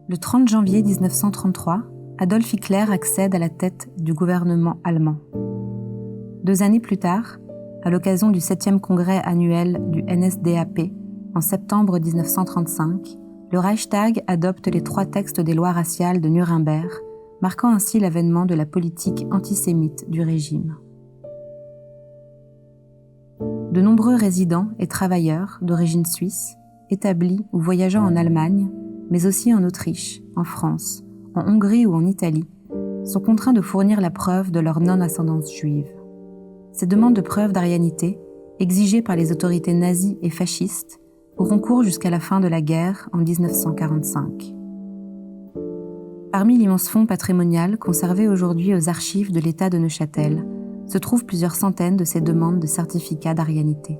Le 30 janvier 1933, Adolf Hitler accède à la tête du gouvernement allemand. 2 années plus tard, à l'occasion du 7e congrès annuel du NSDAP, en septembre 1935, le Reichstag adopte les 3 textes des lois raciales de Nuremberg, marquant ainsi l'avènement de la politique antisémite du régime. De nombreux résidents et travailleurs d'origine suisse, établis ou voyageant en Allemagne, mais aussi en Autriche, en France, en Hongrie ou en Italie, sont contraints de fournir la preuve de leur non-ascendance juive. Ces demandes de preuve d'arianité, exigées par les autorités nazies et fascistes, auront cours jusqu'à la fin de la guerre en 1945. Parmi l'immense fonds patrimonial conservé aujourd'hui aux archives de l'État de Neuchâtel, se trouvent plusieurs centaines de ces demandes de certificats d'arianité.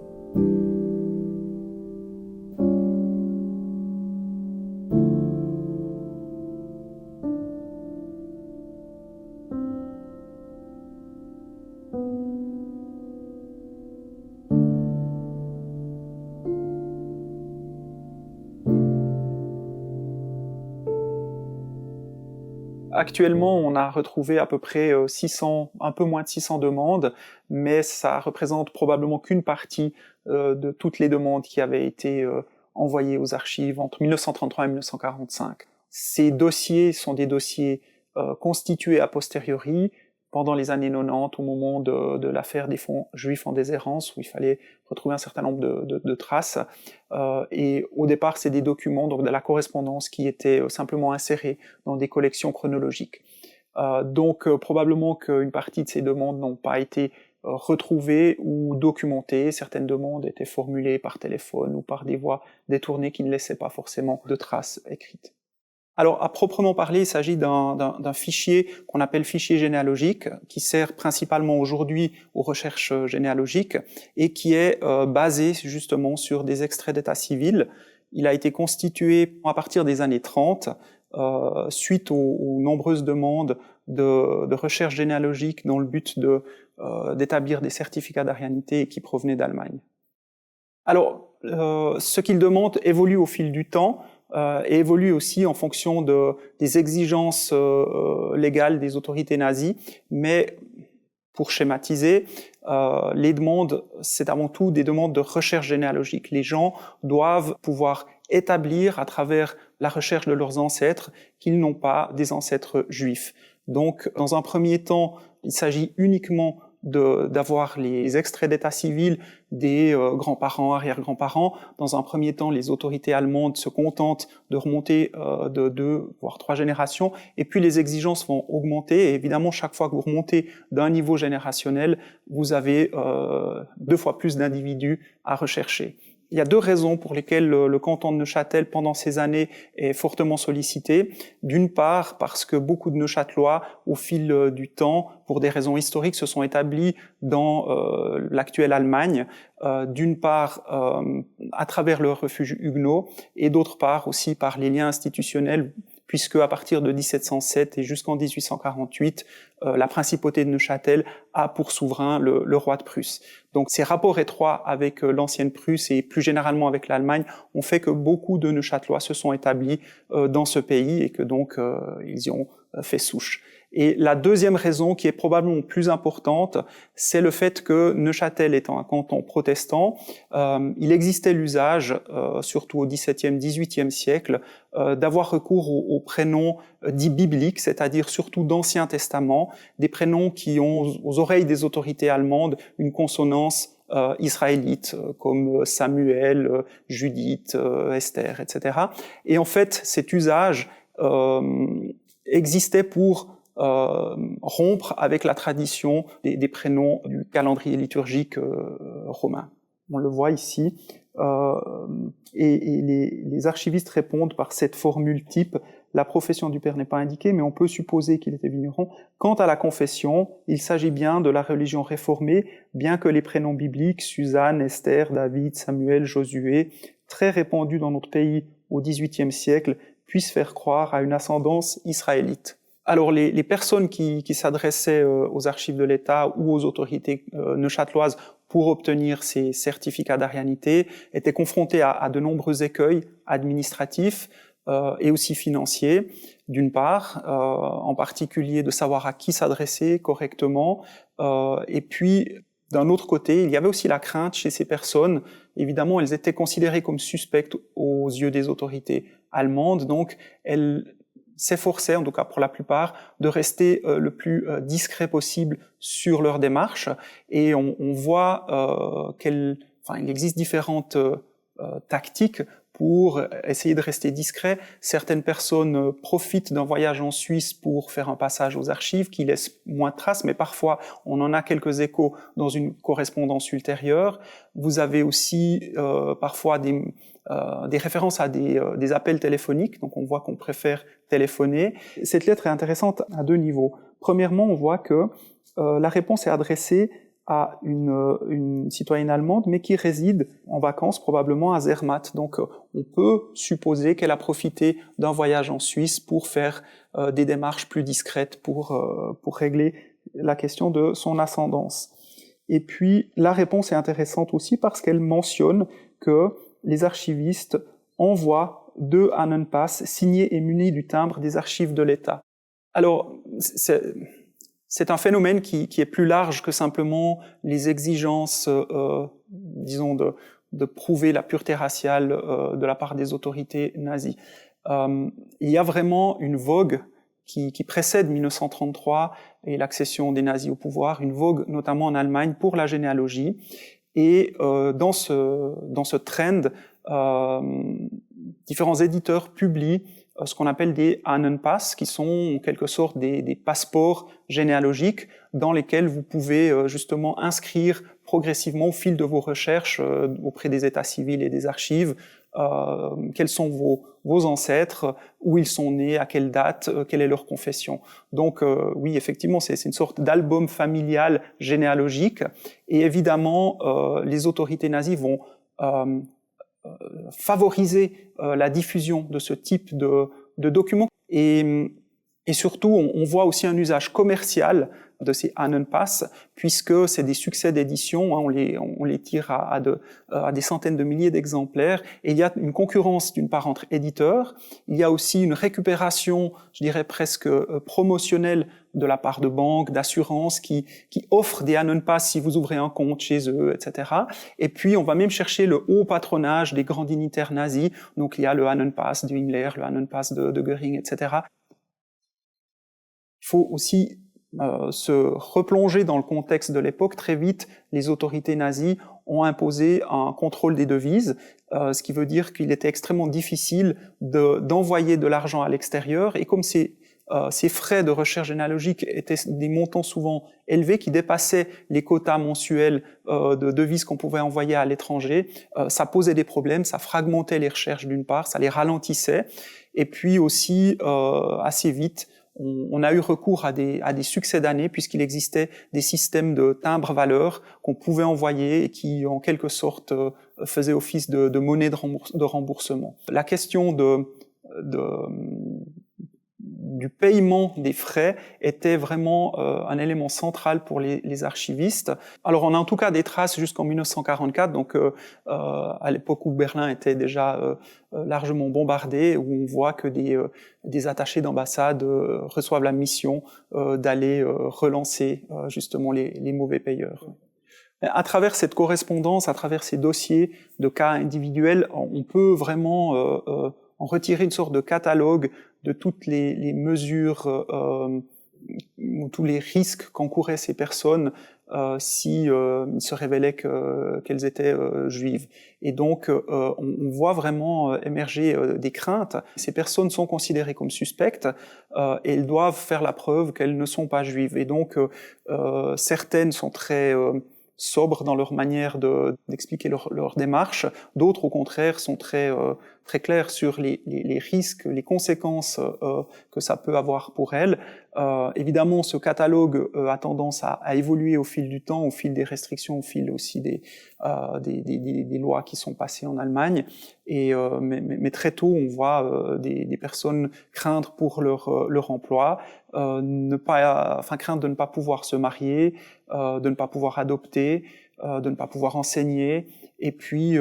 Actuellement, on a retrouvé à peu près 600, un peu moins de 600 demandes, mais ça représente probablement qu'une partie de toutes les demandes qui avaient été envoyées aux archives entre 1933 et 1945. Ces dossiers sont des dossiers constitués a posteriori, pendant les années 90, au moment de l'affaire des fonds juifs en déshérence, où il fallait retrouver un certain nombre de traces. Et au départ, c'est des documents, donc de la correspondance, qui étaient simplement insérés dans des collections chronologiques. Donc probablement qu'une partie de ces demandes n'ont pas été retrouvées ou documentées. Certaines demandes étaient formulées par téléphone ou par des voies détournées qui ne laissaient pas forcément de traces écrites. Alors, à proprement parler, il s'agit d'un fichier qu'on appelle fichier généalogique, qui sert principalement aujourd'hui aux recherches généalogiques et qui est basé justement sur des extraits d'état civil. Il a été constitué à partir des années 30, suite aux nombreuses demandes de recherche généalogique dans le but d'établir des certificats d'arianité qui provenaient d'Allemagne. Alors, ce qu'il demande évolue au fil du temps, et évolue aussi en fonction des exigences légales des autorités nazies, mais pour schématiser, les demandes, c'est avant tout des demandes de recherche généalogique. Les gens doivent pouvoir établir à travers la recherche de leurs ancêtres qu'ils n'ont pas des ancêtres juifs. Donc, dans un premier temps, il s'agit uniquement d'avoir les extraits d'état civil des grands-parents, arrière-grands-parents. Dans un premier temps, les autorités allemandes se contentent de remonter de 2, voire 3 générations, et puis les exigences vont augmenter, et évidemment, chaque fois que vous remontez d'un niveau générationnel, vous avez 2 fois plus d'individus à rechercher. Il y a 2 raisons pour lesquelles le canton de Neuchâtel, pendant ces années, est fortement sollicité. D'une part, parce que beaucoup de Neuchâtelois, au fil du temps, pour des raisons historiques, se sont établis dans l'actuelle Allemagne. D'une part, à travers le refuge huguenot, et d'autre part aussi par les liens institutionnels, puisque à partir de 1707 et jusqu'en 1848, la principauté de Neuchâtel a pour souverain le roi de Prusse. Donc ces rapports étroits avec l'ancienne Prusse et plus généralement avec l'Allemagne ont fait que beaucoup de Neuchâtelois se sont établis dans ce pays et que donc ils y ont fait souche. Et la deuxième raison, qui est probablement plus importante, c'est le fait que Neuchâtel étant un canton protestant, il existait l'usage, surtout au XVIIe, XVIIIe siècle, d'avoir recours aux prénoms dits bibliques, c'est-à-dire surtout d'Ancien Testament, des prénoms qui ont aux oreilles des autorités allemandes une consonance israélite, comme Samuel, Judith, Esther, etc. Et en fait, cet usage existait pour rompre avec la tradition des prénoms du calendrier liturgique romain. On le voit ici, et les archivistes répondent par cette formule type: la profession du père n'est pas indiquée, mais on peut supposer qu'il était vigneron. Quant à la confession, il s'agit bien de la religion réformée, bien que les prénoms bibliques, Suzanne, Esther, David, Samuel, Josué, très répandus dans notre pays au XVIIIe siècle, puissent faire croire à une ascendance israélite. Alors les personnes qui s'adressaient aux archives de l'État ou aux autorités neuchâteloises pour obtenir ces certificats d'arianité étaient confrontées à de nombreux écueils administratifs. et aussi financiers, d'une part, en particulier de savoir à qui s'adresser correctement, et puis d'un autre côté, il y avait aussi la crainte chez ces personnes. Évidemment, elles étaient considérées comme suspectes aux yeux des autorités allemandes, donc elles s'efforçaient, en tout cas pour la plupart, de rester le plus discret possible sur leur démarche. Et on voit il existe différentes tactiques pour essayer de rester discret. Certaines personnes profitent d'un voyage en Suisse pour faire un passage aux archives qui laisse moins de traces, mais parfois on en a quelques échos dans une correspondance ultérieure. Vous avez aussi parfois des références à des appels téléphoniques, donc on voit qu'on préfère téléphoner. Cette lettre est intéressante à deux niveaux. Premièrement, on voit que la réponse est adressée à une citoyenne allemande, mais qui réside en vacances probablement à Zermatt. Donc on peut supposer qu'elle a profité d'un voyage en Suisse pour faire des démarches plus discrètes pour régler la question de son ascendance. Et puis la réponse est intéressante aussi parce qu'elle mentionne que les archivistes envoient 2 Annenpass signés et munis du timbre des archives de l'État. Alors, c'est un phénomène qui est plus large que simplement les exigences, disons, de prouver la pureté raciale de la part des autorités nazies. Il y a vraiment une vogue qui précède 1933 et l'accession des nazis au pouvoir, une vogue notamment en Allemagne pour la généalogie. Et dans ce trend, différents éditeurs publient ce qu'on appelle des Ahnenpass, qui sont en quelque sorte des passeports généalogiques dans lesquels vous pouvez justement inscrire progressivement au fil de vos recherches auprès des états civils et des archives quels sont vos ancêtres, où ils sont nés, à quelle date, quelle est leur confession. Donc oui, effectivement, c'est une sorte d'album familial généalogique, et évidemment, les autorités nazies vont favoriser la diffusion de ce type de documents. Et surtout, on voit aussi un usage commercial de ces Ahnenpass, puisque c'est des succès d'édition, hein, on les tire à des centaines de milliers d'exemplaires, et il y a une concurrence d'une part entre éditeurs, il y a aussi une récupération, je dirais presque promotionnelle de la part de banques, d'assurances qui offrent des Ahnenpass si vous ouvrez un compte chez eux, etc. Et puis on va même chercher le haut patronage des grands dignitaires nazis, donc il y a le Ahnenpass de Himmler, le Ahnenpass de Göring, etc. Il faut aussi se replonger dans le contexte de l'époque. Très vite, les autorités nazies ont imposé un contrôle des devises, ce qui veut dire qu'il était extrêmement difficile d'envoyer de l'argent à l'extérieur, et comme ces frais de recherche généalogique étaient des montants souvent élevés qui dépassaient les quotas mensuels de devises qu'on pouvait envoyer à l'étranger, ça posait des problèmes, ça fragmentait les recherches d'une part, ça les ralentissait, et puis aussi assez vite, on a eu recours à des succès d'année puisqu'il existait des systèmes de timbres-valeurs qu'on pouvait envoyer et qui, en quelque sorte, faisaient office de monnaie de remboursement. La question du paiement des frais était vraiment un élément central pour les archivistes. Alors on a en tout cas des traces jusqu'en 1944, donc à l'époque où Berlin était déjà largement bombardé, où on voit que des attachés d'ambassade reçoivent la mission d'aller relancer justement les mauvais payeurs. À travers cette correspondance, à travers ces dossiers de cas individuels, on peut vraiment en retirer une sorte de catalogue de toutes les mesures ou tous les risques qu'encouraient ces personnes si il se révélait qu'elles étaient juives. Et donc on voit vraiment émerger des craintes. Ces personnes sont considérées comme suspectes et elles doivent faire la preuve qu'elles ne sont pas juives. Et donc certaines sont très sobres dans leur manière d'expliquer leur démarche. D'autres, au contraire, sont très clairs sur les risques, les conséquences que ça peut avoir pour elles. Évidemment, ce catalogue a tendance à évoluer au fil du temps, au fil des restrictions, au fil aussi des lois qui sont passées en Allemagne. Et mais très tôt, on voit des personnes craindre pour leur emploi, craindre de ne pas pouvoir se marier, de ne pas pouvoir adopter, de ne pas pouvoir enseigner, Et puis,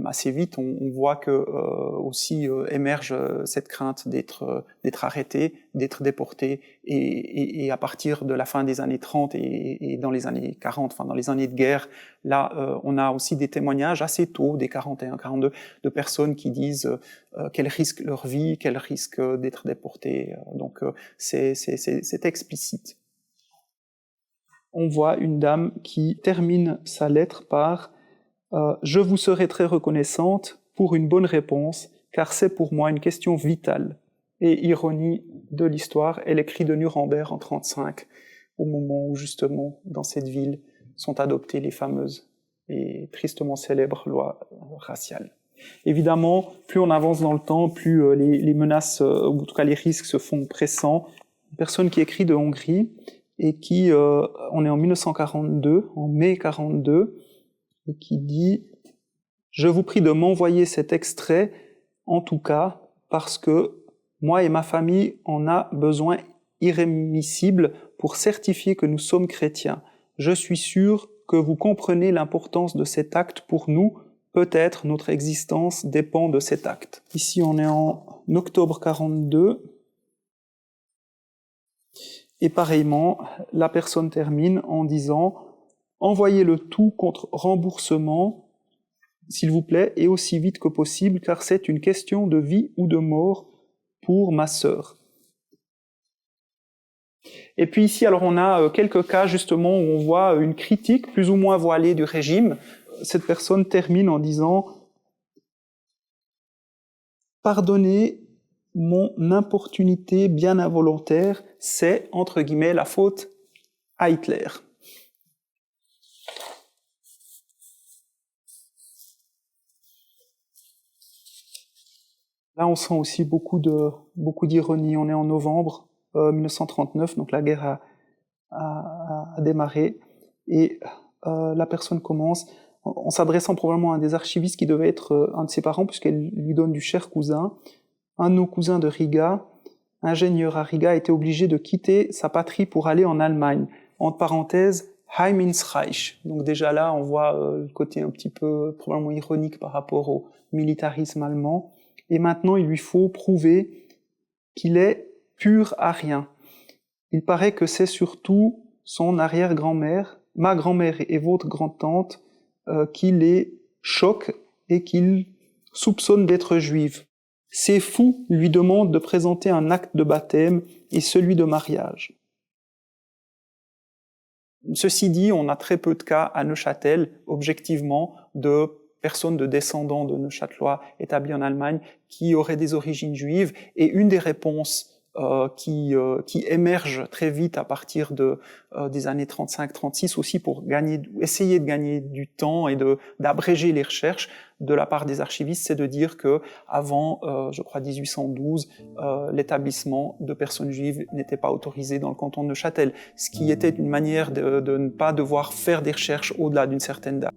assez vite, on voit que aussi émerge cette crainte d'être arrêté, d'être déporté, et à partir de la fin des années 30 et dans les années 40, enfin dans les années de guerre, là, on a aussi des témoignages assez tôt, des 41, 42, de personnes qui disent qu'elles risquent leur vie, qu'elles risquent d'être déportées. Donc, c'est explicite. On voit une dame qui termine sa lettre par je vous serai très reconnaissante pour une bonne réponse, car c'est pour moi une question vitale. Et ironie de l'histoire, elle écrit de Nuremberg en 1935, au moment où justement, dans cette ville, sont adoptées les fameuses et tristement célèbres lois raciales. Évidemment, plus on avance dans le temps, plus les menaces, ou en tout cas les risques se font pressants. Une personne qui écrit de Hongrie, et qui, on est en 1942, en mai 1942, et qui dit « Je vous prie de m'envoyer cet extrait, en tout cas, parce que moi et ma famille en a besoin irrémissible pour certifier que nous sommes chrétiens. Je suis sûr que vous comprenez l'importance de cet acte pour nous. Peut-être notre existence dépend de cet acte. » Ici, on est en octobre 42. Et pareillement, la personne termine en disant « Envoyez le tout contre remboursement, s'il vous plaît, et aussi vite que possible, car c'est une question de vie ou de mort pour ma sœur. » Et puis ici, alors on a quelques cas justement où on voit une critique plus ou moins voilée du régime. Cette personne termine en disant « Pardonnez mon importunité bien involontaire, c'est, entre guillemets, la faute à Hitler. » Là, on sent aussi beaucoup d'ironie. On est en novembre 1939, donc la guerre a démarré, et la personne commence en s'adressant probablement à un des archivistes qui devait être un de ses parents, puisqu'elle lui donne du cher cousin. Un de nos cousins de Riga, ingénieur à Riga, a été obligé de quitter sa patrie pour aller en Allemagne. Entre parenthèses, Heim ins Reich. Donc déjà là, on voit le côté un petit peu probablement ironique par rapport au militarisme allemand. Et maintenant, il lui faut prouver qu'il est pur arien. Il paraît que c'est surtout son arrière-grand-mère, ma grand-mère et votre grand-tante, qui les choquent et qu'il soupçonne d'être juive. Ces fous lui demandent de présenter un acte de baptême et celui de mariage. Ceci dit, on a très peu de cas à Neuchâtel, objectivement, de personnes de descendants de Neuchâtelois établis en Allemagne qui auraient des origines juives, et une des réponses qui émerge très vite à partir des années 35-36 aussi pour essayer de gagner du temps et d'abréger les recherches de la part des archivistes, c'est de dire que avant, je crois 1812, l'établissement de personnes juives n'était pas autorisé dans le canton de Neuchâtel, ce qui était une manière de ne pas devoir faire des recherches au-delà d'une certaine date.